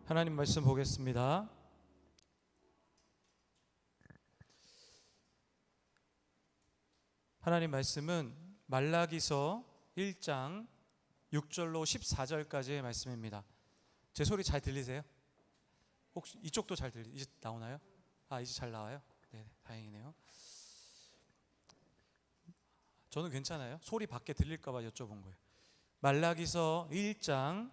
하나님 말씀 보겠습니다. 하나님 말씀은 말라기서 1장 6절로 14절까지의 말씀입니다. 제 소리 잘 들리세요? 혹시 이쪽도 이제 나오나요? 이제 잘 나와요? 네, 다행이네요. 저는 괜찮아요. 소리 밖에 들릴까 봐 여쭤본 거예요. 말라기서 1장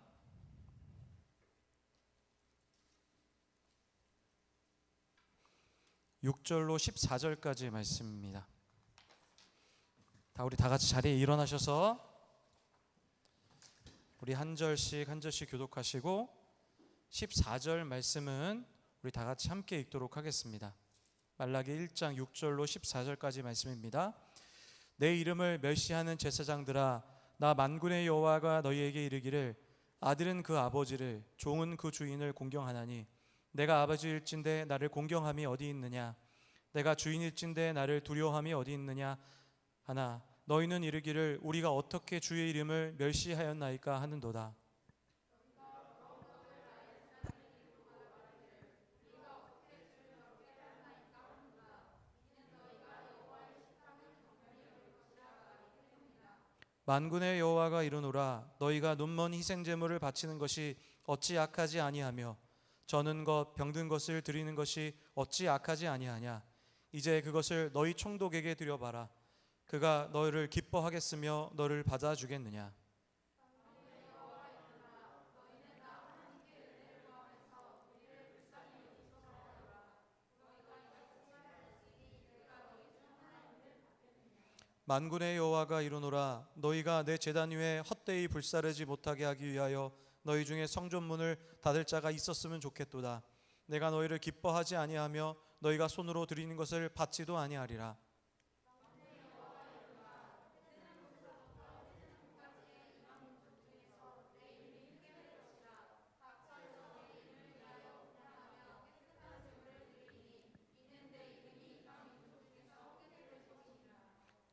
6절로 14절까지의 말씀입니다. 우리 다 같이 자리에 일어나셔서 우리 한 절씩 교독하시고 14절 말씀은 우리 다 같이 함께 읽도록 하겠습니다. 말라기 1장 6절로 14절까지 말씀입니다. 내 이름을 멸시하는 제사장들아, 나 만군의 여호와가 너희에게 이르기를 아들은 그 아버지를, 종은 그 주인을 공경하나니 내가 아버지일진데 나를 공경함이 어디 있느냐? 내가 주인일진데 나를 두려워함이 어디 있느냐? 하나 너희는 이르기를 우리가 어떻게 주의 이름을 멸시하였나이까 하는도다. 만군의 여호와가 이르노라, 너희가 눈먼 희생 제물을 바치는 것이 어찌 악하지 아니하며 저는 것 병든 것을 드리는 것이 어찌 악하지 아니하냐? 이제 그것을 너희 총독에게 드려봐라. 그가 너희를 기뻐하겠으며 너를 받아주겠느냐? 만군의 여호와가 이르노라, 너희가 내 제단 위에 헛되이 불사르지 못하게 하기 위하여 너희 중에 성전문을 닫을 자가 있었으면 좋겠도다. 내가 너희를 기뻐하지 아니하며 너희가 손으로 드리는 것을 받지도 아니하리라.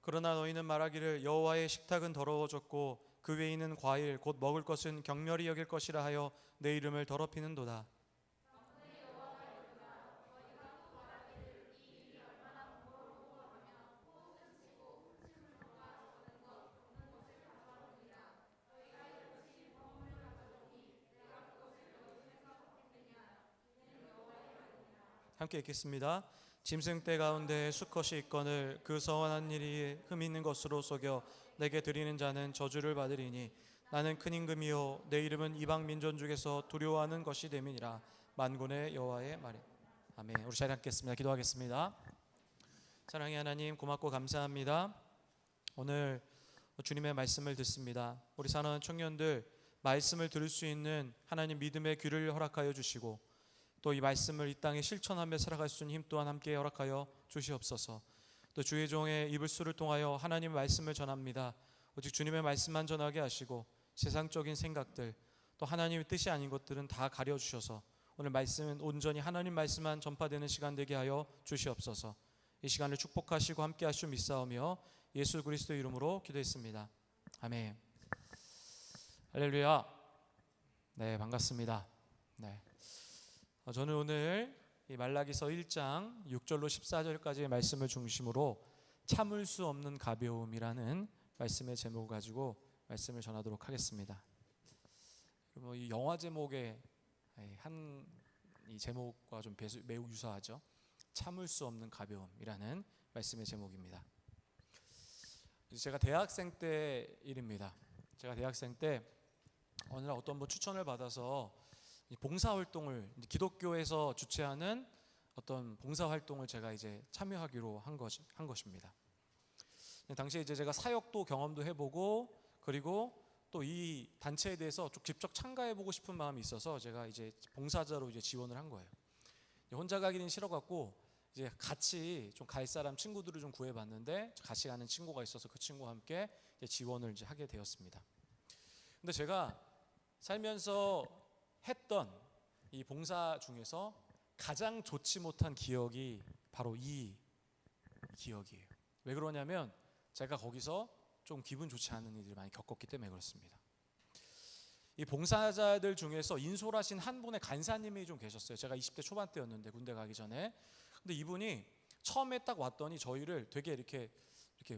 그러나 너희는 말하기를 여호와의 식탁은 더러워졌고 그 외에 있는 과일 곧 먹을 것은 경멸히 여길 것이라 하여 내 이름을 더럽히는도다. 함께 읽겠습니다. 짐승 떼 가운데 수컷이 있거늘 그 서원한 일이 흠 있는 것으로 속여 내게 드리는 자는 저주를 받으리니 나는 큰 임금이요 내 이름은 이방 민족 중에서 두려워하는 것이 됨이니라. 만군의 여호와의 말이. 아멘. 우리 자리 앉겠습니다. 기도하겠습니다. 사랑의 하나님, 고맙고 감사합니다. 오늘 주님의 말씀을 듣습니다. 우리 사랑하는 청년들, 말씀을 들을 수 있는 하나님 믿음의 귀를 허락하여 주시고 또 이 말씀을 이 땅에 실천하며 살아갈 수 있는 힘 또한 함께 허락하여 주시옵소서. 또 주의 종의 입술을 통하여 하나님의 말씀을 전합니다. 오직 주님의 말씀만 전하게 하시고 세상적인 생각들 또 하나님의 뜻이 아닌 것들은 다 가려주셔서 오늘 말씀은 온전히 하나님 말씀만 전파되는 시간 되게 하여 주시옵소서. 이 시간을 축복하시고 함께 하시오 믿사오며 예수 그리스도 이름으로 기도했습니다. 아멘. 할렐루야. 네, 반갑습니다. 네. 저는 오늘 이 말라기서 1장 6절로 14절까지의 말씀을 중심으로 참을 수 없는 가벼움이라는 말씀의 제목을 가지고 말씀을 전하도록 하겠습니다. 이 영화 제목의 이 제목과 좀 매우 유사하죠. 참을 수 없는 가벼움이라는 말씀의 제목입니다. 제가 대학생 때 일입니다. 제가 대학생 때 어느 날 어떤 분 추천을 받아서 봉사활동을 기독교에서 주최하는 어떤 봉사활동을 제가 이제 참여하기로 한 것입니다. 당시에 이제 제가 사역도 경험도 해보고 그리고 또 이 단체에 대해서 좀 직접 참가해보고 싶은 마음이 있어서 제가 이제 봉사자로 이제 지원을 한 거예요. 혼자 가기는 싫어갖고 이제 같이 좀 갈 사람 친구들을 좀 구해봤는데 같이 가는 친구가 있어서 그 친구와 함께 이제 지원을 이제 하게 되었습니다. 근데 제가 살면서 했던 이 봉사 중에서 가장 좋지 못한 기억이 바로 이 기억이에요. 왜 그러냐면 제가 거기서 좀 기분 좋지 않은 일을 많이 겪었기 때문에 그렇습니다. 이 봉사자들 중에서 인솔하신 한 분의 간사님이 좀 계셨어요. 제가 20대 초반 때였는데 군대 가기 전에. 근데 이분이 처음에 딱 왔더니 저희를 되게 이렇게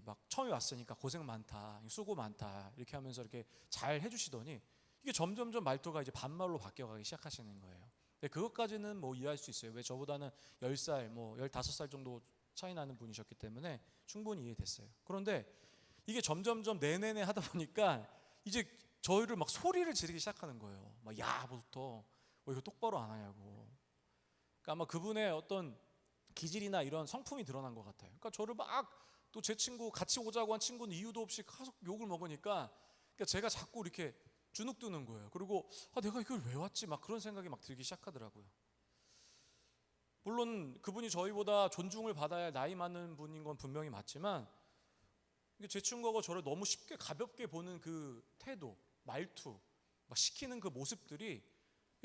막 처음에 왔으니까 고생 많다, 수고 많다 이렇게 하면서 이렇게 잘 해주시더니 이게 점점점 말투가 이제 반말로 바뀌어가기 시작하시는 거예요. 근데 그것까지는 뭐 이해할 수 있어요. 왜 저보다는 10살, 뭐 15살 정도 차이 나는 분이셨기 때문에 충분히 이해됐어요. 그런데 이게 점점점 네네네 하다 보니까 이제 저희를 막 소리를 지르기 시작하는 거예요. 막 야부터 이거 똑바로 안 하냐고. 그러니까 아마 그분의 어떤 기질이나 이런 성품이 드러난 것 같아요. 그러니까 저를 막 또 제 친구 같이 오자고 한 친구는 이유도 없이 계속 욕을 먹으니까 그러니까 제가 자꾸 이렇게 주눅 드는 거예요. 그리고 내가 이걸 왜 왔지? 막 그런 생각이 막 들기 시작하더라고요. 물론 그분이 저희보다 존중을 받아야 할 나이 많은 분인 건 분명히 맞지만 제 친구가 저를 너무 쉽게 가볍게 보는 그 태도, 말투, 막 시키는 그 모습들이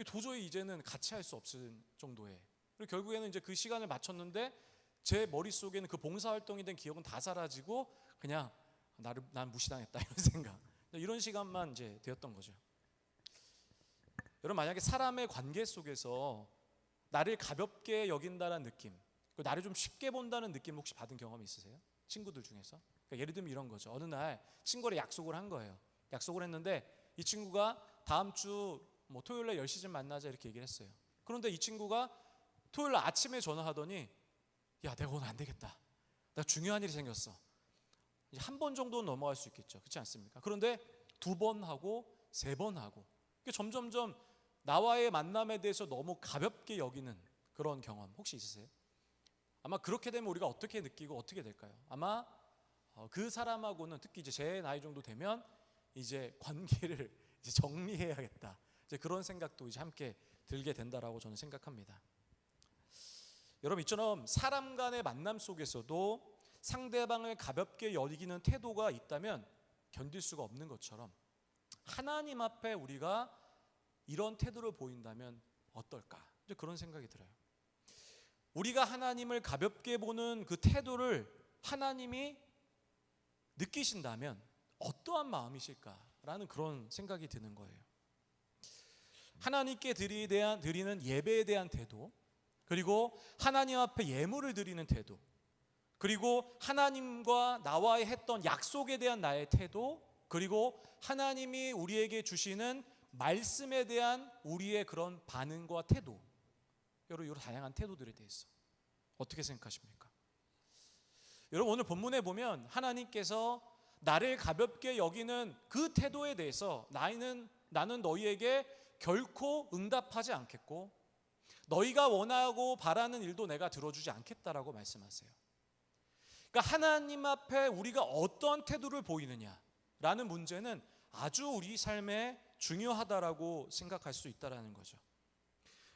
도저히 이제는 같이 할 수 없을 정도의. 그리고 결국에는 이제 그 시간을 마쳤는데 제 머릿속에는 그 봉사활동에 대한 기억은 다 사라지고 그냥 난 무시당했다 이런 생각. 이런 시간만 이제 되었던 거죠. 여러분 만약에 사람의 관계 속에서 나를 가볍게 여긴다는 느낌, 나를 좀 쉽게 본다는 느낌 혹시 받은 경험이 있으세요? 친구들 중에서? 그러니까 예를 들면 이런 거죠. 어느 날 친구랑 약속을 한 거예요. 약속을 했는데 이 친구가 다음 주 뭐 토요일 날 10시쯤 만나자 이렇게 얘기를 했어요. 그런데 이 친구가 토요일 날 아침에 전화하더니 야 내가 오늘 안 되겠다. 나 중요한 일이 생겼어. 이제 한 번 정도는 넘어갈 수 있겠죠. 그렇지 않습니까? 그런데 2번 하고 3번 하고 점점점 나와의 만남에 대해서 너무 가볍게 여기는 그런 경험 혹시 있으세요? 아마 그렇게 되면 우리가 어떻게 느끼고 어떻게 될까요? 아마 그 사람하고는 특히 이제 제 나이 정도 되면 이제 관계를 이제 정리해야겠다. 이제 그런 생각도 이제 함께 들게 된다라고 저는 생각합니다. 여러분 이처럼 사람 간의 만남 속에서도 상대방을 가볍게 여기는 태도가 있다면 견딜 수가 없는 것처럼 하나님 앞에 우리가 이런 태도를 보인다면 어떨까? 이제 그런 생각이 들어요. 우리가 하나님을 가볍게 보는 그 태도를 하나님이 느끼신다면 어떠한 마음이실까라는 그런 생각이 드는 거예요. 하나님께 드리는 예배에 대한 태도, 그리고 하나님 앞에 예물을 드리는 태도, 그리고 하나님과 나와의 했던 약속에 대한 나의 태도, 그리고 하나님이 우리에게 주시는 말씀에 대한 우리의 그런 반응과 태도, 여러분 이런 다양한 태도들에 대해서 어떻게 생각하십니까? 여러분 오늘 본문에 보면 하나님께서 나를 가볍게 여기는 그 태도에 대해서 나는 너희에게 결코 응답하지 않겠고 너희가 원하고 바라는 일도 내가 들어주지 않겠다라고 말씀하세요. 그러니까 하나님 앞에 우리가 어떤 태도를 보이느냐라는 문제는 아주 우리 삶에 중요하다라고 생각할 수 있다라는 거죠.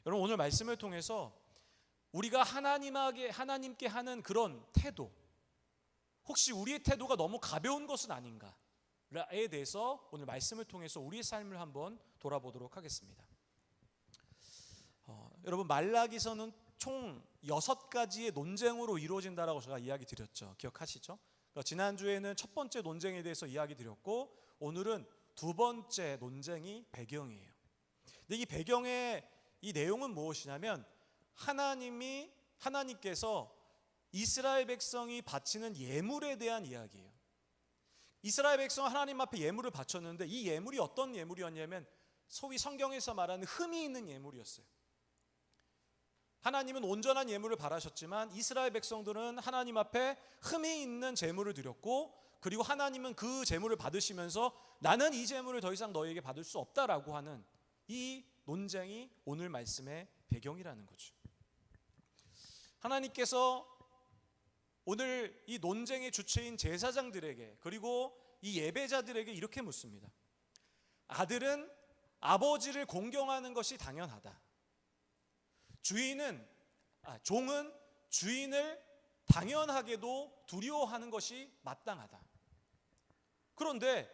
여러분 오늘 말씀을 통해서 우리가 하나님께 하는 그런 태도, 혹시 우리의 태도가 너무 가벼운 것은 아닌가에 대해서 오늘 말씀을 통해서 우리의 삶을 한번 돌아보도록 하겠습니다. 여러분 말라기서는 총 6가지의 논쟁으로 이루어진다라고 제가 이야기 드렸죠. 기억하시죠? 그러니까 지난주에는 첫 번째 논쟁에 대해서 이야기 드렸고 오늘은 2번째 논쟁이 배경이에요. 근데 이 배경의 이 내용은 무엇이냐면 하나님께서 이스라엘 백성이 바치는 예물에 대한 이야기예요. 이스라엘 백성은 하나님 앞에 예물을 바쳤는데 이 예물이 어떤 예물이었냐면 소위 성경에서 말하는 흠이 있는 예물이었어요. 하나님은 온전한 예물을 바라셨지만 이스라엘 백성들은 하나님 앞에 흠이 있는 제물을 드렸고 그리고 하나님은 그 제물을 받으시면서 나는 이 제물을 더 이상 너희에게 받을 수 없다라고 하는 이 논쟁이 오늘 말씀의 배경이라는 거죠. 하나님께서 오늘 이 논쟁의 주체인 제사장들에게 그리고 이 예배자들에게 이렇게 묻습니다. 아들은 아버지를 공경하는 것이 당연하다. 종은 주인을 당연하게도 두려워하는 것이 마땅하다. 그런데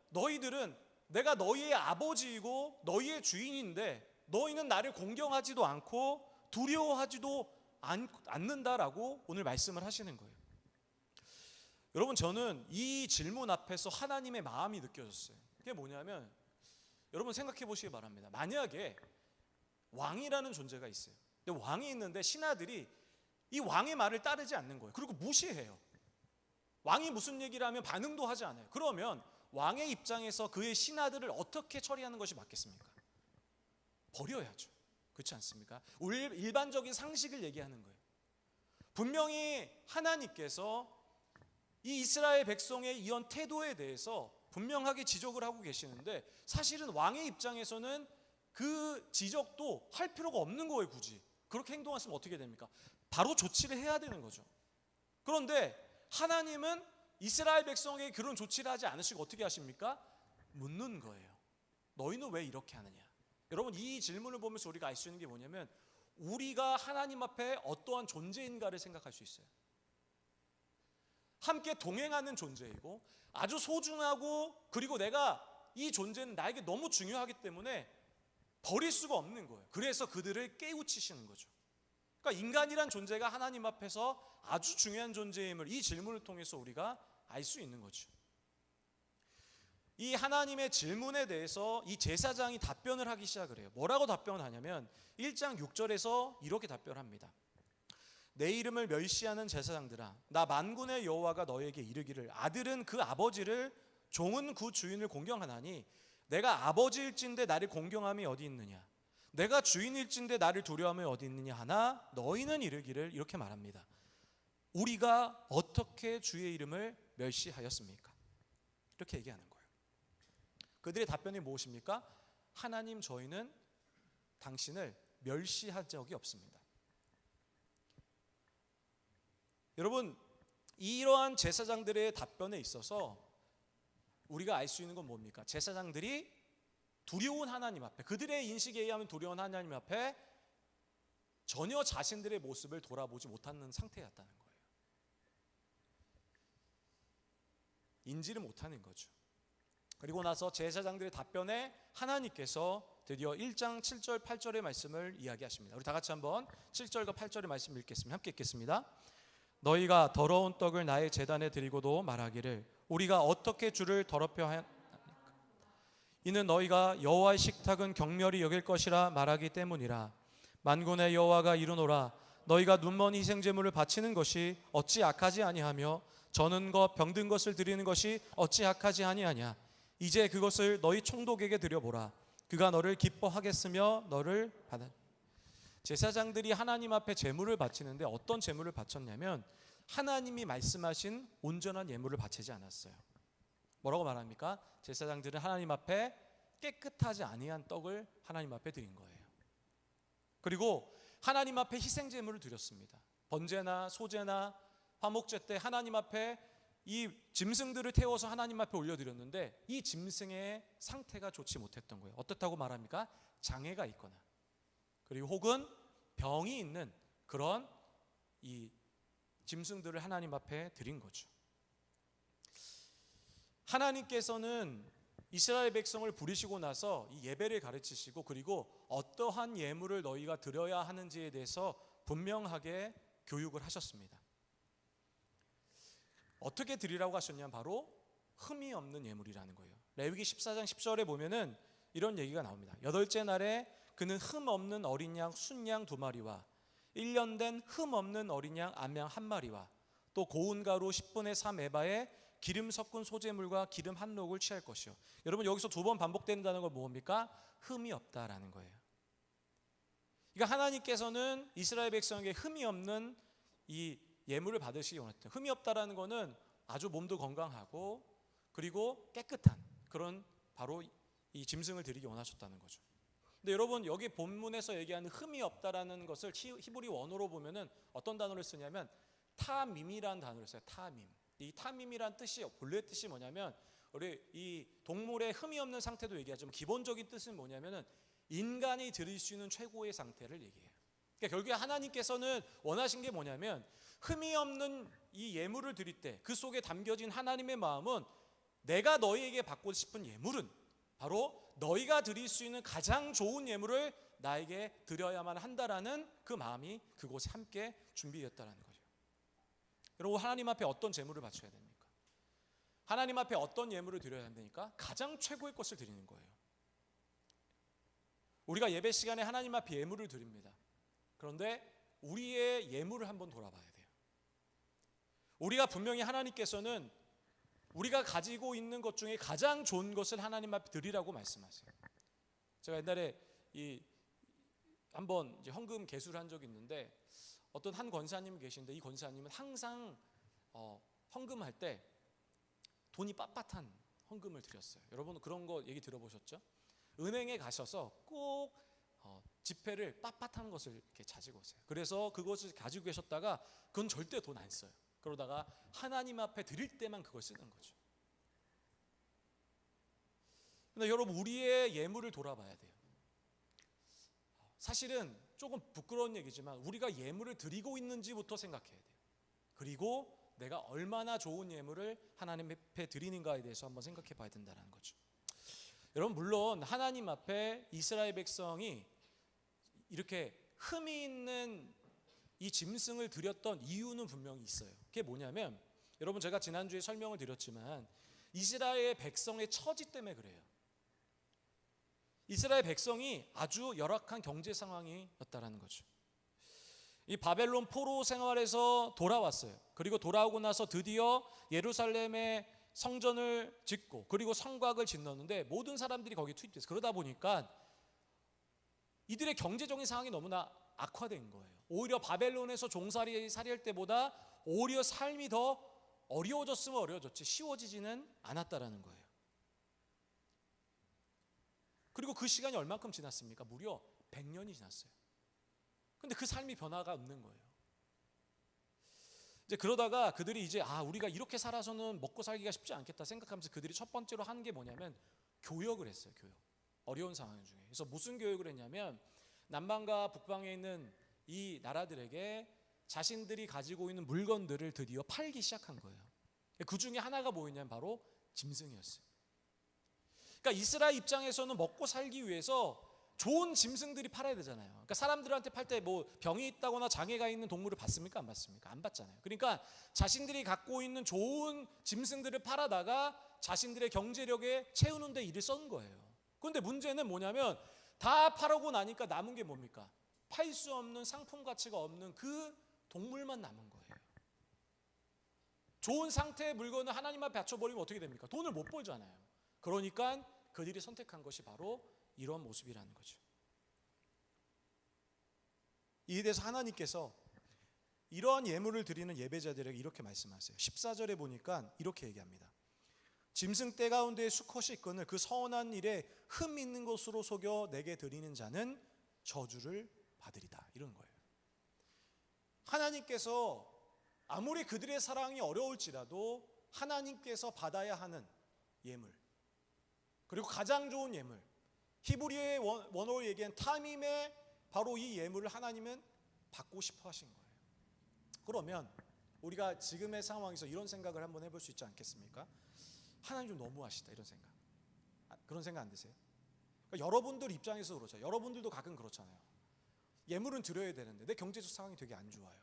너희들은 내가 너희의 아버지이고 너희의 주인인데 너희는 나를 공경하지도 않고 두려워하지도 않는다라고 오늘 말씀을 하시는 거예요. 여러분 저는 이 질문 앞에서 하나님의 마음이 느껴졌어요. 그게 뭐냐면 여러분 생각해 보시기 바랍니다. 만약에 왕이라는 존재가 있어요. 근데 왕이 있는데 신하들이 이 왕의 말을 따르지 않는 거예요. 그리고 무시해요. 왕이 무슨 얘기를 하면 반응도 하지 않아요. 그러면 왕의 입장에서 그의 신하들을 어떻게 처리하는 것이 맞겠습니까? 버려야죠. 그렇지 않습니까? 일반적인 상식을 얘기하는 거예요. 분명히 하나님께서 이 이스라엘 백성의 이런 태도에 대해서 분명하게 지적을 하고 계시는데 사실은 왕의 입장에서는 그 지적도 할 필요가 없는 거예요. 굳이 그렇게 행동했으면 어떻게 됩니까? 바로 조치를 해야 되는 거죠. 그런데 하나님은 이스라엘 백성에게 그런 조치를 하지 않으시고 어떻게 하십니까? 묻는 거예요. 너희는 왜 이렇게 하느냐? 여러분 이 질문을 보면서 우리가 알 수 있는 게 뭐냐면 우리가 하나님 앞에 어떠한 존재인가를 생각할 수 있어요. 함께 동행하는 존재이고 아주 소중하고 그리고 내가 이 존재는 나에게 너무 중요하기 때문에 버릴 수가 없는 거예요. 그래서 그들을 깨우치시는 거죠. 그러니까 인간이란 존재가 하나님 앞에서 아주 중요한 존재임을 이 질문을 통해서 우리가 알 수 있는 거죠. 이 하나님의 질문에 대해서 이 제사장이 답변을 하기 시작을 해요. 뭐라고 답변을 하냐면 1장 6절에서 이렇게 답변합니다. 내 이름을 멸시하는 제사장들아, 나 만군의 여호와가 너에게 이르기를 아들은 그 아버지를 종은 그 주인을 공경하나니 내가 아버지일진데 나를 공경함이 어디 있느냐, 내가 주인일진데 나를 두려움이 어디 있느냐 하나 너희는 이르기를 이렇게 말합니다. 우리가 어떻게 주의 이름을 멸시하였습니까? 이렇게 얘기하는 거예요. 그들의 답변이 무엇입니까? 하나님, 저희는 당신을 멸시한 적이 없습니다. 여러분, 이러한 제사장들의 답변에 있어서 우리가 알 수 있는 건 뭡니까? 제사장들이 두려운 하나님 앞에, 그들의 인식에 의하면 두려운 하나님 앞에 전혀 자신들의 모습을 돌아보지 못하는 상태였다는 거예요. 인지를 못하는 거죠. 그리고 나서 제사장들의 답변에 하나님께서 드디어 1장 7절 8절의 말씀을 이야기하십니다. 우리 다 같이 한번 7절과 8절의 말씀을 읽겠습니다. 함께 읽겠습니다. 너희가 더러운 떡을 나의 제단에 드리고도 말하기를 우리가 어떻게 주를 더럽혀 하였나이까? 이는 너희가 여호와의 식탁은 경멸히 여길 것이라 말하기 때문이라. 만군의 여호와가 이르노라 너희가 눈먼 희생제물을 바치는 것이 어찌 악하지 아니하며 저는 것 병든 것을 드리는 것이 어찌 악하지 아니하냐. 이제 그것을 너희 총독에게 드려보라. 그가 너를 기뻐하겠으며 너를 받아. 제사장들이 하나님 앞에 제물을 바치는데 어떤 제물을 바쳤냐면 하나님이 말씀하신 온전한 예물을 바치지 않았어요. 뭐라고 말합니까? 제사장들은 하나님 앞에 깨끗하지 아니한 떡을 하나님 앞에 드린 거예요. 그리고 하나님 앞에 희생 제물을 드렸습니다. 번제나 소제나 화목제 때 하나님 앞에 이 짐승들을 태워서 하나님 앞에 올려드렸는데 이 짐승의 상태가 좋지 못했던 거예요. 어떻다고 말합니까? 장애가 있거나 그리고 혹은 병이 있는 그런 이 짐승들을 하나님 앞에 드린 거죠. 하나님께서는 이스라엘 백성을 부르시고 나서 이 예배를 가르치시고 그리고 어떠한 예물을 너희가 드려야 하는지에 대해서 분명하게 교육을 하셨습니다. 어떻게 드리라고 하셨냐면 바로 흠이 없는 예물이라는 거예요. 레위기 14장 10절에 보면은 이런 얘기가 나옵니다. 여덟째 날에 그는 흠 없는 어린 양 순양 2마리와 1년 된 흠 없는 어린 양 암양 1마리와 또 고운 가루 10분의 3 에바에 기름 섞은 소재물과 기름 한 녹을 취할 것이요. 여러분 여기서 2번 반복된다는 건 뭡니까? 흠이 없다라는 거예요. 그러니까 하나님께서는 이스라엘 백성에게 흠이 없는 이 예물을 받으시기 원했던, 흠이 없다라는 거는 아주 몸도 건강하고 그리고 깨끗한 그런 바로 이 짐승을 드리기 원하셨다는 거죠. 근데 여러분 여기 본문에서 얘기하는 흠이 없다라는 것을 히브리 원어로 보면은 어떤 단어를 쓰냐면 타밈이라는 단어를 써요. 타밈. 이 타밈이란 뜻이 본래 뜻이 뭐냐면 우리 이 동물의 흠이 없는 상태도 얘기하지만 기본적인 뜻은 뭐냐면은 인간이 드릴 수 있는 최고의 상태를 얘기해요. 그러니까 결국에 하나님께서는 원하신 게 뭐냐면 흠이 없는 이 예물을 드릴 때 그 속에 담겨진 하나님의 마음은 내가 너희에게 받고 싶은 예물은 바로 너희가 드릴 수 있는 가장 좋은 예물을 나에게 드려야만 한다라는 그 마음이 그곳에 함께 준비되었다는 거죠. 여러분 하나님 앞에 어떤 제물을 바쳐야 됩니까? 하나님 앞에 어떤 예물을 드려야 됩니까? 가장 최고의 것을 드리는 거예요. 우리가 예배 시간에 하나님 앞에 예물을 드립니다. 그런데 우리의 예물을 한번 돌아봐야 돼요. 우리가 분명히 하나님께서는 우리가 가지고 있는 것 중에 가장 좋은 것을 하나님 앞에 드리라고 말씀하세요. 제가 옛날에 한번 헌금 개수를 한 적이 있는데, 어떤 한 권사님이 계신데, 이 권사님은 항상 헌금할 때 돈이 빳빳한 헌금을 드렸어요. 여러분 그런 거 얘기 들어보셨죠? 은행에 가셔서 꼭 지폐를 빳빳한 것을 이렇게 가지고 오세요. 그래서 그것을 가지고 계셨다가 그건 절대 돈 안 써요. 그러다가 하나님 앞에 드릴 때만 그걸 쓰는 거죠. 근데 여러분, 우리의 예물을 돌아봐야 돼요. 사실은 조금 부끄러운 얘기지만 우리가 예물을 드리고 있는지부터 생각해야 돼요. 그리고 내가 얼마나 좋은 예물을 하나님 앞에 드리는가에 대해서 한번 생각해 봐야 된다는 거죠. 여러분, 물론 하나님 앞에 이스라엘 백성이 이렇게 흠이 있는 이 짐승을 드렸던 이유는 분명히 있어요. 그게 뭐냐면, 여러분 제가 지난주에 설명을 드렸지만 이스라엘 백성의 처지 때문에 그래요. 이스라엘 백성이 아주 열악한 경제 상황이었다라는 거죠. 이 바벨론 포로 생활에서 돌아왔어요. 그리고 돌아오고 나서 드디어 예루살렘에 성전을 짓고 그리고 성곽을 짓는데 모든 사람들이 거기에 투입됐어요. 그러다 보니까 이들의 경제적인 상황이 너무나 악화된 거예요. 오히려 바벨론에서 종살이 할 때보다 오히려 삶이 더 어려워졌으면 어려워졌지 쉬워지지는 않았다라는 거예요. 그리고 그 시간이 얼만큼 지났습니까? 무려 100년이 지났어요. 근데 그 삶이 변화가 없는 거예요. 이제 그러다가 그들이 이제 우리가 이렇게 살아서는 먹고 살기가 쉽지 않겠다 생각하면서 그들이 첫 번째로 한 게 뭐냐면 교역을 했어요. 교역. 어려운 상황 중에. 그래서 무슨 교역을 했냐면, 남방과 북방에 있는 이 나라들에게 자신들이 가지고 있는 물건들을 드디어 팔기 시작한 거예요. 그 중에 하나가 뭐였냐면 바로 짐승이었어요. 그러니까 이스라엘 입장에서는 먹고 살기 위해서 좋은 짐승들이 팔아야 되잖아요. 그러니까 사람들한테 팔 때 뭐 병이 있다거나 장애가 있는 동물을 받습니까? 안 받습니까? 안 받잖아요. 그러니까 자신들이 갖고 있는 좋은 짐승들을 팔아다가 자신들의 경제력에 채우는 데 일을 쓴 거예요. 그런데 문제는 뭐냐면 다 팔아고 나니까 남은 게 뭡니까? 팔 수 없는 상품 가치가 없는 그 동물만 남은 거예요. 좋은 상태의 물건을 하나님 앞에 바쳐버리면 어떻게 됩니까? 돈을 못 벌잖아요. 그러니까 그들이 선택한 것이 바로 이런 모습이라는 거죠. 이에 대해서 하나님께서 이러한 예물을 드리는 예배자들에게 이렇게 말씀하세요. 14절에 보니까 이렇게 얘기합니다. 짐승 떼 가운데 수컷이 있거늘 그 선한 일에 흠 있는 것으로 속여 내게 드리는 자는 저주를 받으리다. 이런 거예요. 하나님께서 아무리 그들의 사랑이 어려울지라도 하나님께서 받아야 하는 예물, 그리고 가장 좋은 예물, 히브리의 원어로 얘기한 타밈의 바로 이 예물을 하나님은 받고 싶어 하신 거예요. 그러면 우리가 지금의 상황에서 이런 생각을 한번 해볼 수 있지 않겠습니까? 하나님 좀 너무하시다, 이런 생각. 그런 생각 안 드세요? 그러니까 여러분들 입장에서 그렇죠. 여러분들도 가끔 그렇잖아요. 예물은 드려야 되는데 내 경제적 상황이 되게 안 좋아요.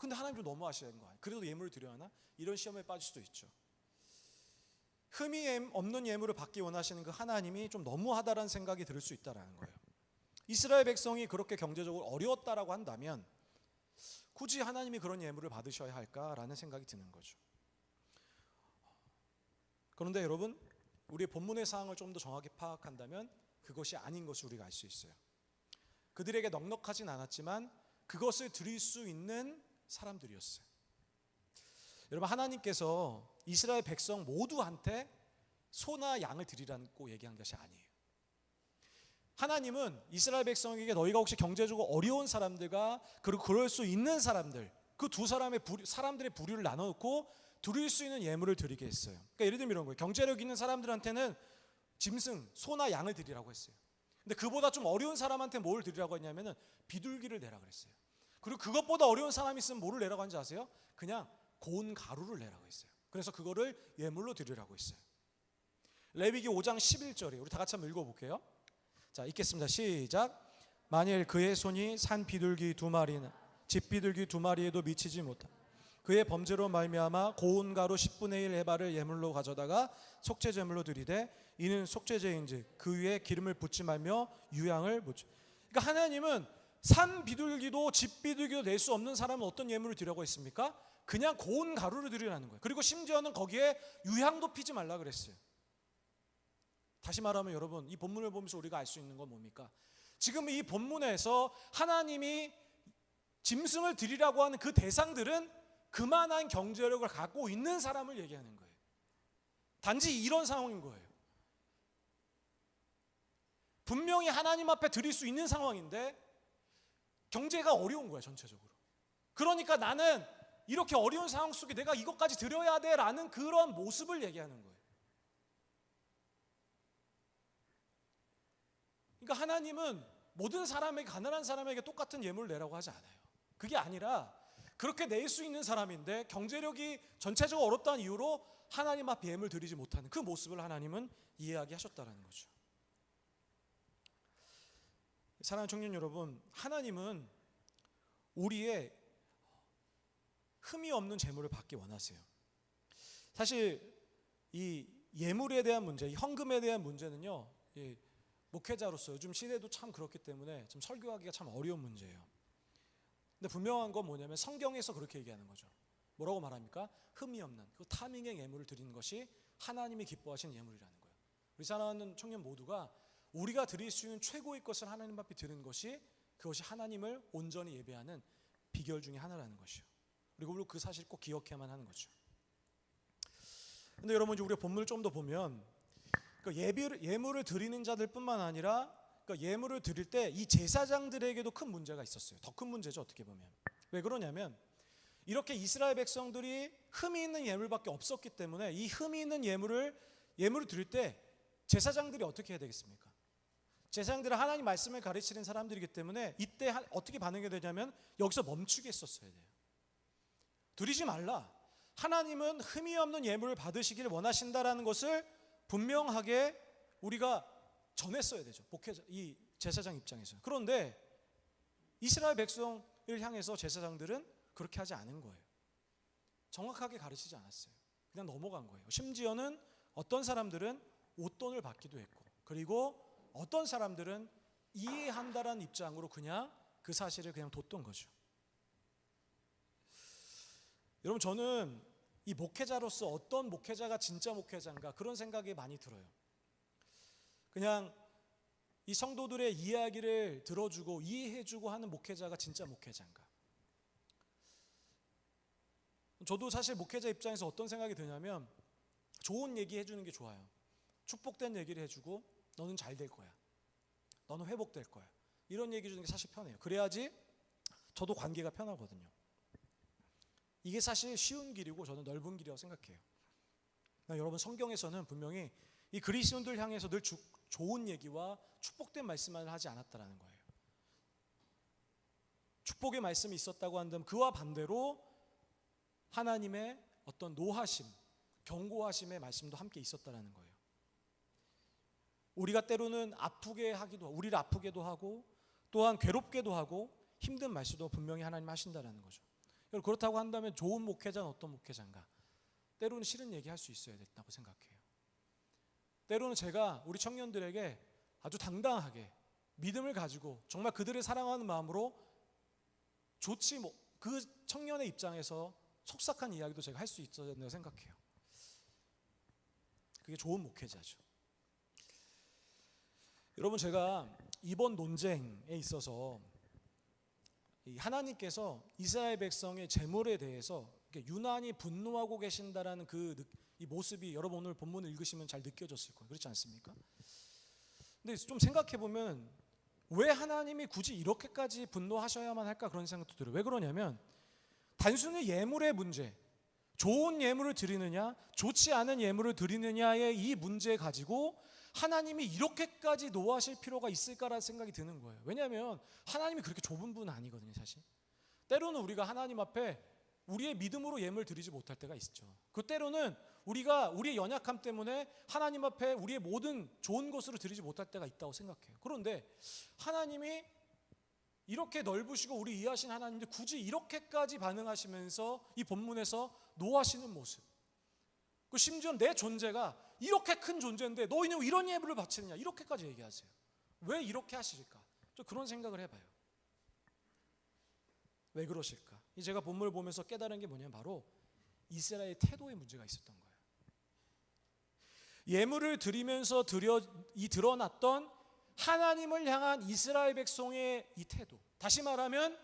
근데 하나님 좀 너무하시는 거 아니에요? 그래도 예물을 드려야 하나? 이런 시험에 빠질 수도 있죠. 흠이 없는 예물을 받기 원하시는 그 하나님이 좀 너무하다라는 생각이 들 수 있다라는 거예요. 이스라엘 백성이 그렇게 경제적으로 어려웠다라고 한다면 굳이 하나님이 그런 예물을 받으셔야 할까라는 생각이 드는 거죠. 그런데 여러분, 우리의 본문의 상황을 좀 더 정확히 파악한다면 그것이 아닌 것을 우리가 알 수 있어요. 그들에게 넉넉하진 않았지만 그것을 드릴 수 있는 사람들이었어요. 여러분, 하나님께서 이스라엘 백성 모두한테 소나 양을 드리라는 꼭 얘기한 것이 아니에요. 하나님은 이스라엘 백성에게 너희가 혹시 경제적으로 어려운 사람들과 그리고 그럴 수 있는 사람들, 그 두 사람들의 부류를 나눠놓고 드릴 수 있는 예물을 드리게 했어요. 그러니까 예를 들면 이런 거예요. 경제력 있는 사람들한테는 짐승, 소나 양을 드리라고 했어요. 근데 그보다 좀 어려운 사람한테 뭘 드리라고 했냐면은 비둘기를 내라 그랬어요. 그리고 그것보다 어려운 사람이 있으면 뭐를 내라고 하는지 아세요? 그냥 고운 가루를 내라고 했어요. 그래서 그거를 예물로 드리라고 했어요. 레위기 5장 11절에 우리 다 같이 한번 읽어볼게요. 자, 읽겠습니다. 시작. 만일 그의 손이 산 비둘기 2마리나 집 비둘기 2마리에도 미치지 못하 그의 범죄로 말미암아 고운 가루 10분의 1 해발을 예물로 가져다가 속죄 제물로 드리되 이는 속죄제인즉 그 위에 기름을 붓지 말며 유향을 묻지. 그러니까 하나님은 산 비둘기도 집 비둘기도 낼 수 없는 사람은 어떤 예물을 드리라고 했습니까? 그냥 고운 가루를 드리라는 거예요. 그리고 심지어는 거기에 유향도 피지 말라 그랬어요. 다시 말하면 여러분, 이 본문을 보면서 우리가 알 수 있는 건 뭡니까? 지금 이 본문에서 하나님이 짐승을 드리라고 하는 그 대상들은 그만한 경제력을 갖고 있는 사람을 얘기하는 거예요. 단지 이런 상황인 거예요. 분명히 하나님 앞에 드릴 수 있는 상황인데 경제가 어려운 거야, 전체적으로. 그러니까 나는 이렇게 어려운 상황 속에 내가 이것까지 드려야 돼 라는 그런 모습을 얘기하는 거예요. 그러니까 하나님은 모든 사람에게, 가난한 사람에게 똑같은 예물을 내라고 하지 않아요. 그게 아니라 그렇게 낼 수 있는 사람인데 경제력이 전체적으로 어렵다는 이유로 하나님 앞에 예물 드리지 못하는 그 모습을 하나님은 이야기하셨다는 거죠. 사랑하는 청년 여러분, 하나님은 우리의 흠이 없는 재물을 받기 원하세요. 사실 이 예물에 대한 문제, 이 헌금에 대한 문제는요, 목회자로서 요즘 시대도 참 그렇기 때문에 좀 설교하기가 참 어려운 문제예요. 근데 분명한 건 뭐냐면 성경에서 그렇게 얘기하는 거죠. 뭐라고 말합니까? 흠이 없는 그 타민의 예물을 드리는 것이 하나님이 기뻐하시는 예물이라는 거예요. 우리 사랑하는 청년 모두가 우리가 드릴 수 있는 최고의 것을 하나님 앞에 드리는 것이, 그것이 하나님을 온전히 예배하는 비결 중에 하나라는 것이요. 그리고 그 사실 꼭 기억해야만 하는 거죠. 근데 여러분, 우리가 본문을 좀 더 보면 예물을 드리는 자들뿐만 아니라 예물을 드릴 때 이 제사장들에게도 큰 문제가 있었어요. 더 큰 문제죠, 어떻게 보면. 왜 그러냐면 이렇게 이스라엘 백성들이 흠이 있는 예물밖에 없었기 때문에 이 흠이 있는 예물을 드릴 때 제사장들이 어떻게 해야 되겠습니까? 제사장들은 하나님 말씀을 가르치는 사람들이기 때문에 이때 어떻게 반응해야 되냐면 여기서 멈추게 했었어야 돼요. 드리지 말라. 하나님은 흠이 없는 예물을 받으시기를 원하신다라는 것을 분명하게 우리가 전했어야 되죠. 목회자, 이 제사장 입장에서. 그런데 이스라엘 백성을 향해서 제사장들은 그렇게 하지 않은 거예요. 정확하게 가르치지 않았어요. 그냥 넘어간 거예요. 심지어는 어떤 사람들은 옷돈을 받기도 했고, 그리고 어떤 사람들은 이해한다라는 입장으로 그냥 그 사실을 그냥 뒀던 거죠. 여러분, 저는 이 목회자로서 어떤 목회자가 진짜 목회자인가 그런 생각이 많이 들어요. 그냥 이 성도들의 이야기를 들어주고 이해해주고 하는 목회자가 진짜 목회자인가. 저도 사실 목회자 입장에서 어떤 생각이 드냐면 좋은 얘기 해주는 게 좋아요. 축복된 얘기를 해주고 너는 잘 될 거야, 너는 회복될 거야, 이런 얘기 해주는 게 사실 편해요. 그래야지 저도 관계가 편하거든요. 이게 사실 쉬운 길이고 저는 넓은 길이라고 생각해요. 그러니까 여러분, 성경에서는 분명히 이 그리스도인들 향해서 늘 좋은 얘기와 축복된 말씀만 하지 않았다라는 거예요. 축복의 말씀이 있었다고 한다면 그와 반대로 하나님의 어떤 노하심, 경고하심의 말씀도 함께 있었다라는 거예요. 우리가 때로는 우리를 아프게도 하고 또한 괴롭게도 하고 힘든 말씀도 분명히 하나님 하신다라는 거죠. 그렇다고 한다면 좋은 목회자는 어떤 목회자인가? 때로는 싫은 얘기 할 수 있어야 된다고 생각해요. 때로는 제가 우리 청년들에게 아주 당당하게 믿음을 가지고 정말 그들을 사랑하는 마음으로 그 청년의 입장에서 속삭한 이야기도 제가 할 수 있어야 된다고 생각해요. 그게 좋은 목회자죠. 여러분, 제가 이번 논쟁에 있어서 하나님께서 이스라엘 백성의 재물에 대해서 유난히 분노하고 계신다라는 이 모습이 여러분 오늘 본문을 읽으시면 잘 느껴졌을 거예요. 그렇지 않습니까? 근데 좀 생각해 보면 왜 하나님이 굳이 이렇게까지 분노하셔야만 할까 그런 생각도 들어요. 왜 그러냐면 단순히 예물의 문제, 좋은 예물을 드리느냐 좋지 않은 예물을 드리느냐의 이 문제 가지고 하나님이 이렇게까지 노하실 필요가 있을까라는 생각이 드는 거예요. 왜냐하면 하나님이 그렇게 좁은 분은 아니거든요, 사실. 때로는 우리가 하나님 앞에 우리의 믿음으로 예물 드리지 못할 때가 있죠. 그 때로는 우리가 우리의 연약함 때문에 하나님 앞에 우리의 모든 좋은 것으로 드리지 못할 때가 있다고 생각해요. 그런데 하나님이 이렇게 넓으시고 우리 이해하신 하나님인데 굳이 이렇게까지 반응하시면서 이 본문에서 노하시는 모습, 그 심지어 내 존재가 이렇게 큰 존재인데 너희는 왜 이런 예물을 바치느냐, 이렇게까지 얘기하세요. 왜 이렇게 하실까? 좀 그런 생각을 해봐요. 왜 그러실까? 제가 본문을 보면서 깨달은 게 뭐냐면 바로 이스라엘의 태도에 문제가 있었던 거예요. 예물을 드리면서 드러났던 하나님을 향한 이스라엘 백성의 이 태도, 다시 말하면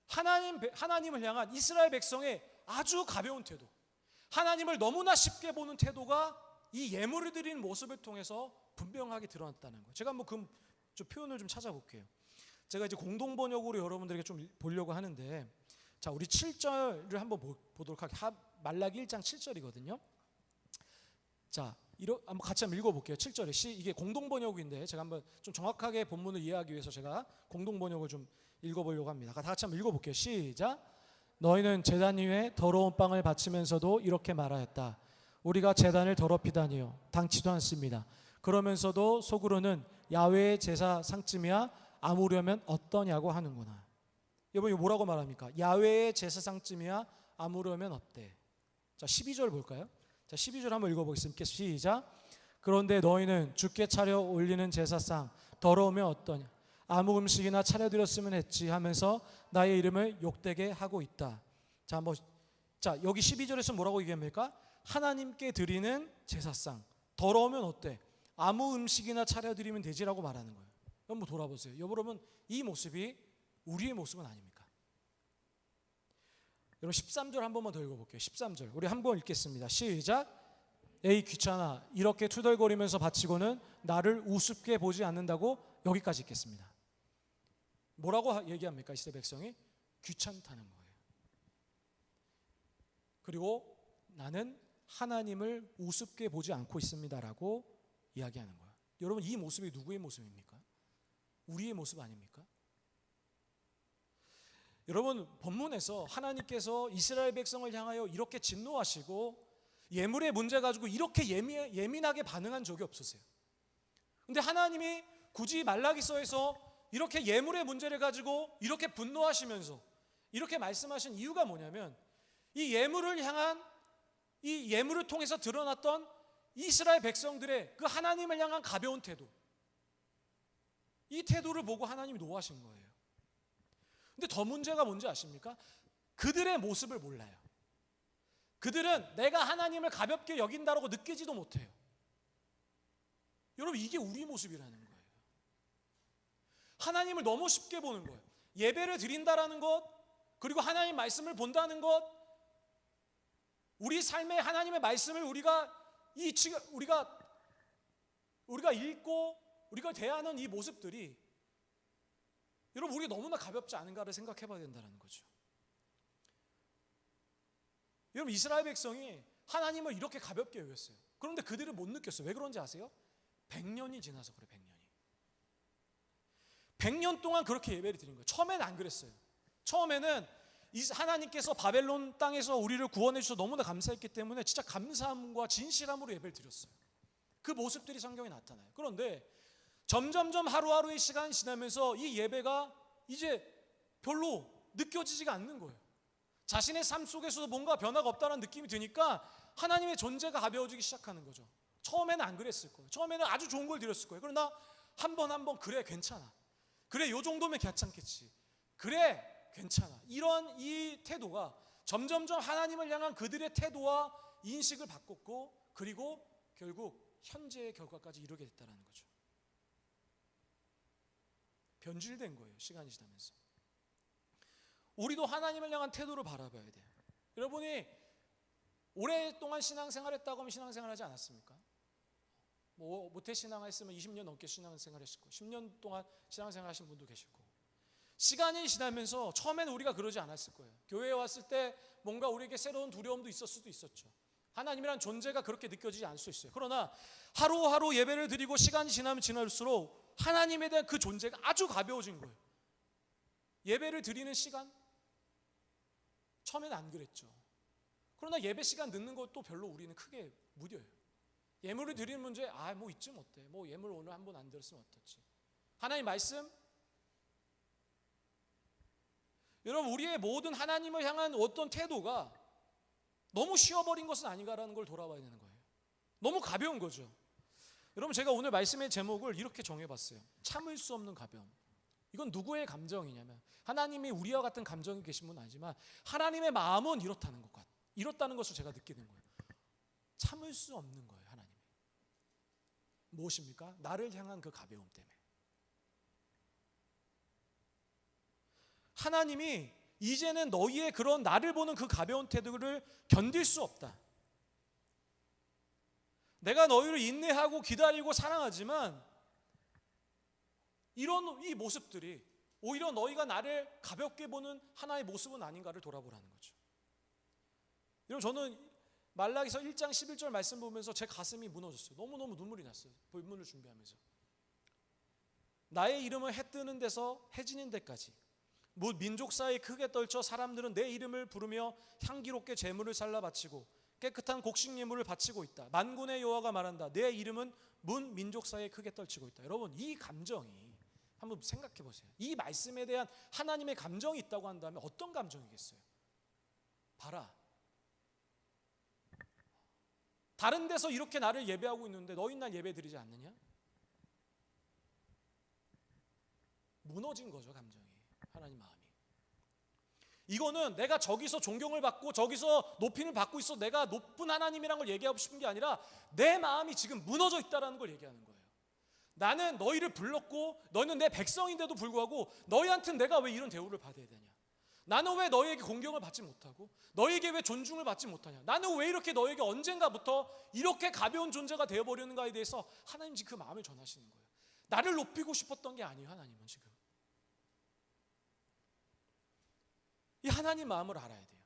하나님을 향한 이스라엘 백성의 아주 가벼운 태도, 하나님을 너무나 쉽게 보는 태도가 이 예물을 드리는 모습을 통해서 분명하게 드러났다는 거예요. 제가 한번 좀 표현을 좀 찾아볼게요. 제가 이제 공동 번역으로 여러분들에게 좀 보려고 하는데, 자, 우리 7절을 한번 보도록 할게요. 말라기 1장 7절이거든요. 자, 한번 같이 한번 읽어볼게요. 7절에 이게 공동 번역인데 제가 한번 좀 정확하게 본문을 이해하기 위해서 제가 공동 번역을 좀 읽어보려고 합니다. 다 같이 한번 읽어볼게요. 시작. 너희는 제단 위에 더러운 빵을 바치면서도 이렇게 말하였다. 우리가 제단을 더럽히다니요, 당치도 않습니다. 그러면서도 속으로는 야훼의 제사 상쯤이야 아무려면 어떠냐고 하는구나. 여러분, 이거 뭐라고 말합니까? 야훼의 제사 상쯤이야 아무려면 어때? 자, 12절 볼까요? 자, 12절 한번 읽어보겠습니다. 시작. 그런데 너희는 주께 차려 올리는 제사상 더러우면 어떠냐, 아무 음식이나 차려드렸으면 했지 하면서 나의 이름을 욕되게 하고 있다. 자, 여기 12절에서 뭐라고 얘기합니까? 하나님께 드리는 제사상 더러우면 어때? 아무 음식이나 차려드리면 되지라고 말하는 거예요. 한번 돌아보세요. 여러분, 이 모습이 우리의 모습은 아닙니까? 여러분, 13절 한 번만 더 읽어볼게요. 13절 우리 한 번 읽겠습니다. 시작. 에이 귀찮아, 이렇게 투덜거리면서 바치고는 나를 우습게 보지 않는다고. 여기까지 읽겠습니다. 뭐라고 얘기합니까? 이스라엘 백성이 귀찮다는 거예요. 그리고 나는 하나님을 우습게 보지 않고 있습니다라고 이야기하는 거예요. 여러분, 이 모습이 누구의 모습입니까? 우리의 모습 아닙니까? 여러분, 본문에서 하나님께서 이스라엘 백성을 향하여 이렇게 진노하시고 예물의 문제 가지고 이렇게 예민하게 반응한 적이 없으세요. 근데 하나님이 굳이 말라기서에서 이렇게 예물의 문제를 가지고 이렇게 분노하시면서 이렇게 말씀하신 이유가 뭐냐면, 이 예물을 향한, 이 예물을 통해서 드러났던 이스라엘 백성들의 그 하나님을 향한 가벼운 태도, 이 태도를 보고 하나님이 노하신 거예요. 근데 더 문제가 뭔지 아십니까? 그들의 모습을 몰라요. 그들은 내가 하나님을 가볍게 여긴다라고 느끼지도 못해요. 여러분, 이게 우리 모습이라는 거예요. 하나님을 너무 쉽게 보는 거예요. 예배를 드린다라는 것, 그리고 하나님 말씀을 본다는 것, 우리 삶의 하나님의 말씀을 우리가 읽고 우리가 대하는 이 모습들이, 여러분, 우리가 너무나 가볍지 않은가를 생각해 봐야 된다는 거죠. 여러분, 이스라엘 백성이 하나님을 이렇게 가볍게 여겼어요. 그런데 그들은 못 느꼈어요. 왜 그런지 아세요? 100년이 지나서 그래. 100년 동안 그렇게 예배를 드린 거예요. 처음에는 안 그랬어요. 처음에는 하나님께서 바벨론 땅에서 우리를 구원해 주셔서 너무나 감사했기 때문에 진짜 감사함과 진실함으로 예배를 드렸어요. 그 모습들이 성경에 나타나요. 그런데 점점점 하루하루의 시간이 지나면서 이 예배가 이제 별로 느껴지지가 않는 거예요. 자신의 삶 속에서도 뭔가 변화가 없다는 느낌이 드니까 하나님의 존재가 가벼워지기 시작하는 거죠. 처음에는 안 그랬을 거예요. 처음에는 아주 좋은 걸 드렸을 거예요. 그러나 한 번 그래 괜찮아, 그래 요 정도면 괜찮겠지, 그래 괜찮아, 이런 이 태도가 점점점 하나님을 향한 그들의 태도와 인식을 바꿨고, 그리고 결국 현재의 결과까지 이르게 됐다는 거죠. 변질된 거예요. 시간이 지나면서. 우리도 하나님을 향한 태도를 바라봐야 돼요. 여러분이 오랫동안 신앙생활했다고 하면 신앙생활하지 않았습니까? 뭐 모태신앙 했으면 20년 넘게 신앙생활 했을 거고, 10년 동안 신앙생활 하신 분도 계실 거고, 시간이 지나면서 처음에는 우리가 그러지 않았을 거예요. 교회에 왔을 때 뭔가 우리에게 새로운 두려움도 있을 수도 있었죠. 하나님이란 존재가 그렇게 느껴지지 않을 수 있어요. 그러나 하루하루 예배를 드리고 시간이 지나면 지날수록 하나님에 대한 그 존재가 아주 가벼워진 거예요. 예배를 드리는 시간, 처음에는 안 그랬죠. 그러나 예배 시간 늦는 것도 별로 우리는 크게 무뎌요. 예물을 드리는 문제, 뭐 이쯤 어때? 뭐 예물 오늘 한 번 안 들었으면 어떻지? 하나님 말씀, 여러분, 우리의 모든 하나님을 향한 어떤 태도가 너무 쉬어버린 것은 아닌가라는 걸 돌아봐야 되는 거예요. 너무 가벼운 거죠. 여러분, 제가 오늘 말씀의 제목을 이렇게 정해봤어요. 참을 수 없는 가벼움. 이건 누구의 감정이냐면 하나님이 우리와 같은 감정이 계신 분은 아니지만 하나님의 마음은 이렇다는 것을 제가 느끼게 된 거예요. 참을 수 없는 거예요. 하나님이 무엇입니까? 나를 향한 그 가벼움 때문에. 하나님이 이제는 너희의 그런 나를 보는 그 가벼운 태도를 견딜 수 없다. 내가 너희를 인내하고 기다리고 사랑하지만 이런 이 모습들이 오히려 너희가 나를 가볍게 보는 하나의 모습은 아닌가를 돌아보라는 거죠. 여러분, 저는 말라기서 1장 11절 말씀 보면서 제 가슴이 무너졌어요. 너무너무 눈물이 났어요. 본문을 준비하면서. 나의 이름을 해 뜨는 데서 해 지는 데까지 뭇 민족 사이에 크게 떨쳐 사람들은 내 이름을 부르며 향기롭게 제물을 살라 바치고 깨끗한 곡식 예물을 바치고 있다. 만군의 여호와가 말한다. 내 이름은 문 민족 사이에 크게 떨치고 있다. 여러분, 이 감정이 한번 생각해 보세요. 이 말씀에 대한 하나님의 감정이 있다고 한다면 어떤 감정이겠어요? 봐라, 다른 데서 이렇게 나를 예배하고 있는데 너희 날 예배 드리지 않느냐? 무너진 거죠, 감정이. 하나님 마음이. 이거는 내가 저기서 존경을 받고 저기서 높임을 받고 있어 내가 높은 하나님이라는 걸 얘기하고 싶은 게 아니라 내 마음이 지금 무너져 있다는 걸 얘기하는 거예요. 나는 너희를 불렀고 너희는 내 백성인데도 불구하고 너희한테는 내가 왜 이런 대우를 받아야 되냐? 나는 왜 너희에게 공경을 받지 못하고 너희에게 왜 존중을 받지 못하냐? 나는 왜 이렇게 너희에게 언젠가부터 이렇게 가벼운 존재가 되어버리는가에 대해서 하나님 지금 그 마음을 전하시는 거예요. 나를 높이고 싶었던 게 아니에요. 하나님은 지금 이 하나님 마음을 알아야 돼요.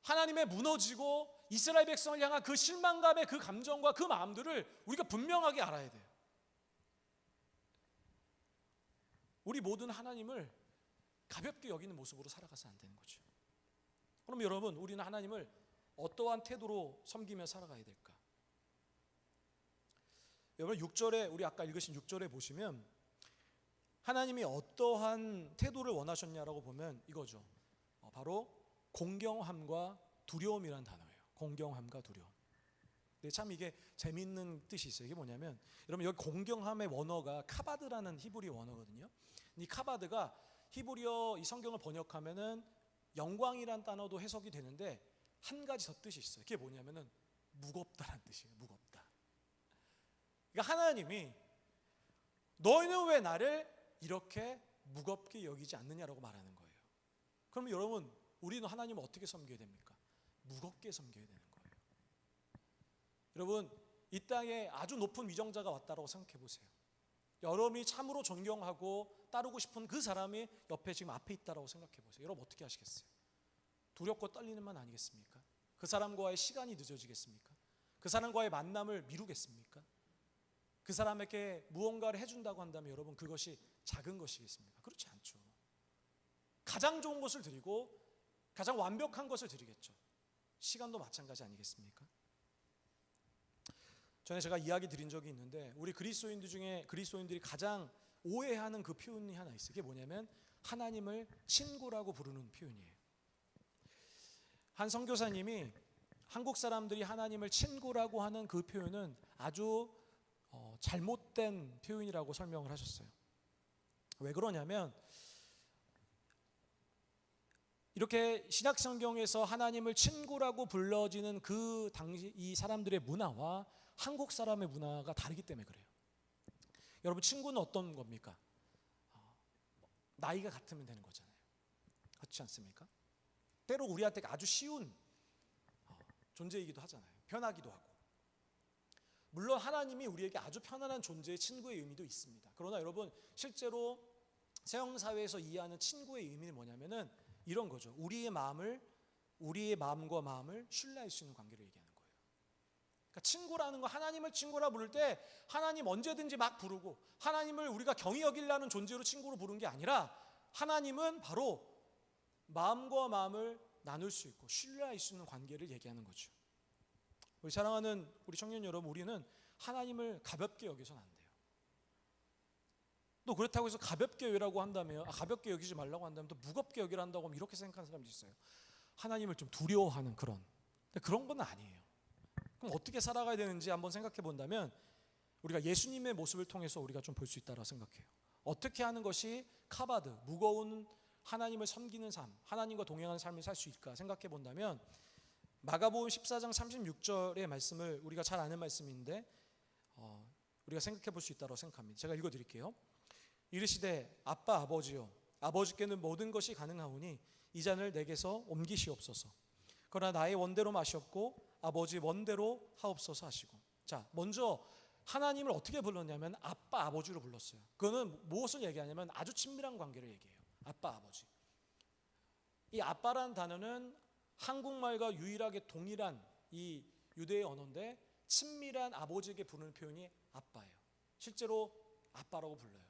하나님의 무너지고 이스라엘 백성을 향한 그 실망감의 그 감정과 그 마음들을 우리가 분명하게 알아야 돼요. 우리 모두는 하나님을 가볍게 여기는 모습으로 살아가서 안 되는 거죠. 그럼 여러분, 우리는 하나님을 어떠한 태도로 섬기며 살아가야 될까? 여러분, 6절에 우리 아까 읽으신 6절에 보시면 하나님이 어떠한 태도를 원하셨냐라고 보면 이거죠. 바로 공경함과 두려움이라는 단어예요. 공경함과 두려움. 근데 참 이게 재미있는 뜻이 있어요. 이게 뭐냐면 여러분, 여기 공경함의 원어가 카바드라는 히브리 원어거든요. 이 카바드가 히브리어 이 성경을 번역하면은 영광이란 단어도 해석이 되는데 한 가지 더 뜻이 있어요. 그게 뭐냐면은 무겁다라는 뜻이에요. 무겁다. 그러니까 하나님이 너희는 왜 나를 이렇게 무겁게 여기지 않느냐라고 말하는 거예요. 그럼 여러분, 우리는 하나님을 어떻게 섬겨야 됩니까? 무겁게 섬겨야 되는 거예요. 여러분, 이 땅에 아주 높은 위정자가 왔다라고 생각해 보세요. 여러분이 참으로 존경하고 따르고 싶은 그 사람이 옆에 지금 앞에 있다라고 생각해 보세요. 여러분 어떻게 하시겠어요? 두렵고 떨리는 만 아니겠습니까? 그 사람과의 시간이 늦어지겠습니까? 그 사람과의 만남을 미루겠습니까? 그 사람에게 무언가를 해준다고 한다면 여러분 그것이 작은 것이겠습니까? 그렇지 않죠. 가장 좋은 것을 드리고 가장 완벽한 것을 드리겠죠. 시간도 마찬가지 아니겠습니까? 전에 제가 이야기 드린 적이 있는데 우리 그리스도인들 중에 그리스도인들이 가장 오해하는 그 표현이 하나 있어요. 그게 뭐냐면 하나님을 친구라고 부르는 표현이에요. 한 선교사님이 한국 사람들이 하나님을 친구라고 하는 그 표현은 아주 잘못된 표현이라고 설명을 하셨어요. 왜 그러냐면 이렇게 신약 성경에서 하나님을 친구라고 불러지는 그 당시 이 사람들의 문화와 한국 사람의 문화가 다르기 때문에 그래요. 여러분, 친구는 어떤 겁니까? 나이가 같으면 되는 거잖아요. 그렇지 않습니까? 때로 우리한테 아주 쉬운 존재이기도 하잖아요. 편하기도 하고. 물론 하나님이 우리에게 아주 편안한 존재의 친구의 의미도 있습니다. 그러나 여러분, 실제로 서양 사회에서 이해하는 친구의 의미는 뭐냐면은 이런 거죠. 우리의 마음과 마음을 신뢰할 수 있는 관계를 얘기하는 거예요. 그러니까 친구라는 거, 하나님을 친구라 부를 때 하나님 언제든지 막 부르고 하나님을 우리가 경히 여기려는 존재로 친구로 부르는 게 아니라 하나님은 바로 마음과 마음을 나눌 수 있고 신뢰할 수 있는 관계를 얘기하는 거죠. 우리 사랑하는 우리 청년 여러분, 우리는 하나님을 가볍게 여기서는 안 돼요. 또 그렇다고 해서 가볍게 여기라고 한다면 가볍게 여기지 말라고 한다면 또 무겁게 여기라 한다고 하면 이렇게 생각하는 사람도 있어요. 하나님을 좀 두려워하는 그런 건 아니에요. 그럼 어떻게 살아가야 되는지 한번 생각해 본다면 우리가 예수님의 모습을 통해서 우리가 좀 볼 수 있다고 생각해요. 어떻게 하는 것이 카바드, 무거운 하나님을 섬기는 삶, 하나님과 동행하는 삶을 살 수 있을까 생각해 본다면 마가복음 14장 36절의 말씀을 우리가 잘 아는 말씀인데 우리가 생각해 볼 수 있다고 생각합니다. 제가 읽어드릴게요. 이르시되 아빠 아버지요 아버지께는 모든 것이 가능하오니 이 잔을 내게서 옮기시옵소서. 그러나 나의 원대로 마시옵고 아버지 원대로 하옵소서 하시고. 자, 먼저 하나님을 어떻게 불렀냐면 아빠 아버지로 불렀어요. 그거는 무엇을 얘기하냐면 아주 친밀한 관계를 얘기해요. 아빠 아버지. 이 아빠라는 단어는 한국말과 유일하게 동일한 이 유대의 언어인데 친밀한 아버지에게 부르는 표현이 아빠예요. 실제로 아빠라고 불러요.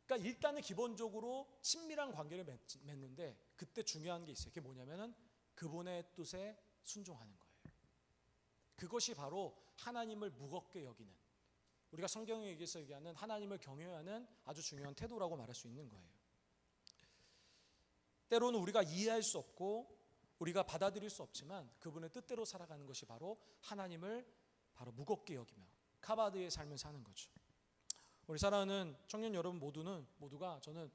그러니까 일단은 기본적으로 친밀한 관계를 맺는데 그때 중요한 게 있어요. 그게 뭐냐면은 그분의 뜻에 순종하는 거예요. 그것이 바로 하나님을 무겁게 여기는, 우리가 성경에 얘기하는 하나님을 경외하는 아주 중요한 태도라고 말할 수 있는 거예요. 때로는 우리가 이해할 수 없고 우리가 받아들일 수 없지만 그분의 뜻대로 살아가는 것이 바로 하나님을 바로 무겁게 여기며 카바드의 삶을 사는 거죠. 우리 사랑하는 청년 여러분 모두가 저는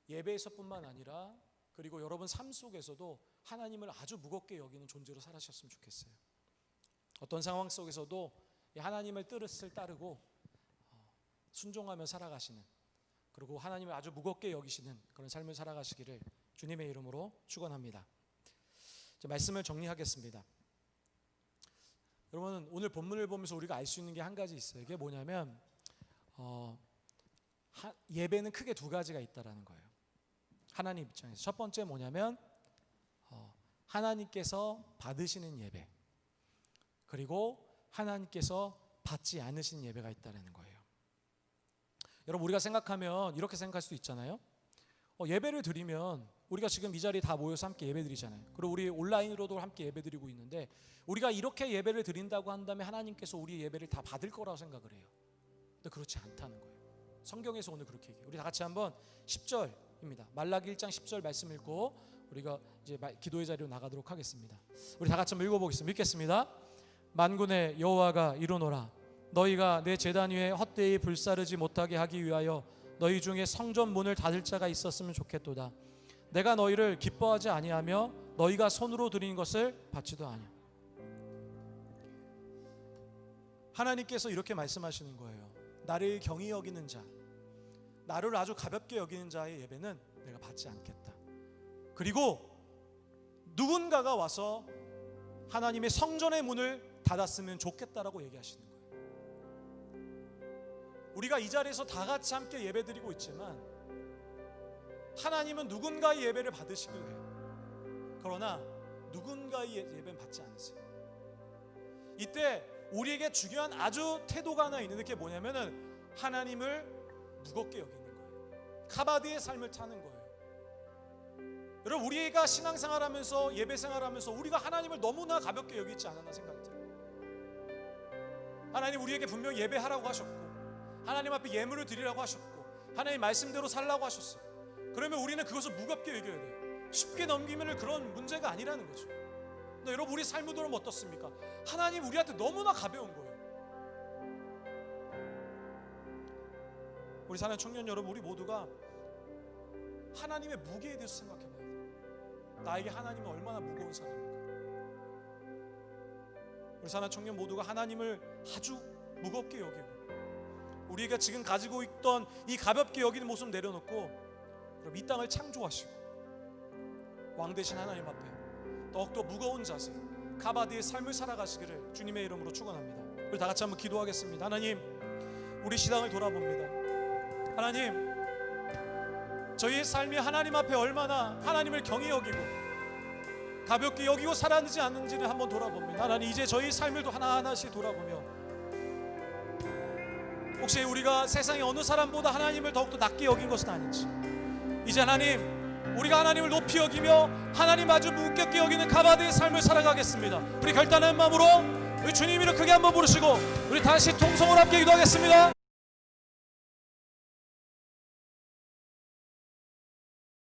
예배에서뿐만 아니라 그리고 여러분 삶 속에서도 하나님을 아주 무겁게 여기는 존재로 살아셨으면 좋겠어요. 어떤 상황 속에서도 하나님의 뜻을 따르고 순종하며 살아가시는, 그리고 하나님을 아주 무겁게 여기시는 그런 삶을 살아가시기를 주님의 이름으로 축원합니다. 말씀을 정리하겠습니다. 여러분, 오늘 본문을 보면서 우리가 알 수 있는 게 한 가지 있어요. 이게 뭐냐면 예배는 크게 두 가지가 있다라는 거예요. 하나님 입장에서 첫 번째 뭐냐면 하나님께서 받으시는 예배, 그리고 하나님께서 받지 않으시는 예배가 있다라는 거예요. 여러분, 우리가 생각하면 이렇게 생각할 수 있잖아요. 예배를 드리면 우리가 지금 이 자리에 다 모여서 함께 예배 드리잖아요. 그리고 우리 온라인으로도 함께 예배 드리고 있는데 우리가 이렇게 예배를 드린다고 한다면 하나님께서 우리 예배를 다 받을 거라고 생각을 해요. 근데 그렇지 않다는 거예요. 성경에서 오늘 그렇게 얘기해요. 우리 다 같이 한번 10절입니다. 말라기 1장 10절 말씀 읽고 우리가 이제 기도의 자리로 나가도록 하겠습니다. 우리 다 같이 한번 읽어보겠습니다. 읽겠습니다. 만군의 여호와가 이르노라. 너희가 내 제단 위에 헛되이 불사르지 못하게 하기 위하여 너희 중에 성전 문을 닫을 자가 있었으면 좋겠도다. 내가 너희를 기뻐하지 아니하며 너희가 손으로 드린 것을 받지도 아니하. 하나님께서 이렇게 말씀하시는 거예요. 나를 경히 여기는 자, 나를 아주 가볍게 여기는 자의 예배는 내가 받지 않겠다. 그리고 누군가가 와서 하나님의 성전의 문을 닫았으면 좋겠다라고 얘기하시는 거예요. 우리가 이 자리에서 다 같이 함께 예배드리고 있지만 하나님은 누군가의 예배를 받으시기도 해요. 그러나 누군가의 예배는 받지 않으세요. 이때 우리에게 중요한 아주 태도가 하나 있는데 그게 뭐냐면은 하나님을 무겁게 여기는 거예요. 카바드의 삶을 타는 거예요. 여러분, 우리가 신앙생활하면서 예배생활하면서 우리가 하나님을 너무나 가볍게 여기지 않았나 생각이 들어요. 하나님 우리에게 분명히 예배하라고 하셨고 하나님 앞에 예물을 드리라고 하셨고 하나님 말씀대로 살라고 하셨어요. 그러면 우리는 그것을 무겁게 여겨야 돼요. 쉽게 넘기면 그런 문제가 아니라는 거죠. 근데 여러분, 우리 삶을 돌아보면 어떻습니까? 하나님 우리한테 너무나 가벼운 거예요. 우리 사는 청년 여러분, 우리 모두가 하나님의 무게에 대해서 생각해봐야 돼요. 나에게 하나님은 얼마나 무거운 사람인가. 우리 사는 청년 모두가 하나님을 아주 무겁게 여기고 우리가 지금 가지고 있던 이 가볍게 여기는 모습 내려놓고 이 땅을 창조하시고 왕 되신 하나님 앞에 더욱더 무거운 자세, 카바드의 삶을 살아가시기를 주님의 이름으로 축원합니다. 우리 다 같이 한번 기도하겠습니다. 하나님, 우리 시당을 돌아봅니다. 하나님, 저희의 삶이 하나님 앞에 얼마나 하나님을 경히 여기고 가볍게 여기고 살았는지 않는지를 한번 돌아봅니다. 하나님, 이제 저희 삶을 하나하나씩 돌아보며 혹시 우리가 세상의 어느 사람보다 하나님을 더욱더 낮게 여긴 것은 아닌지, 이제 하나님, 우리가 하나님을 높이 여기며 하나님 아주 무겁게 여기는 카바드의 삶을 살아가겠습니다. 우리 결단한 마음으로 우리 주님 이름 크게 한번 부르시고 우리 다시 통성으로 함께 기도하겠습니다.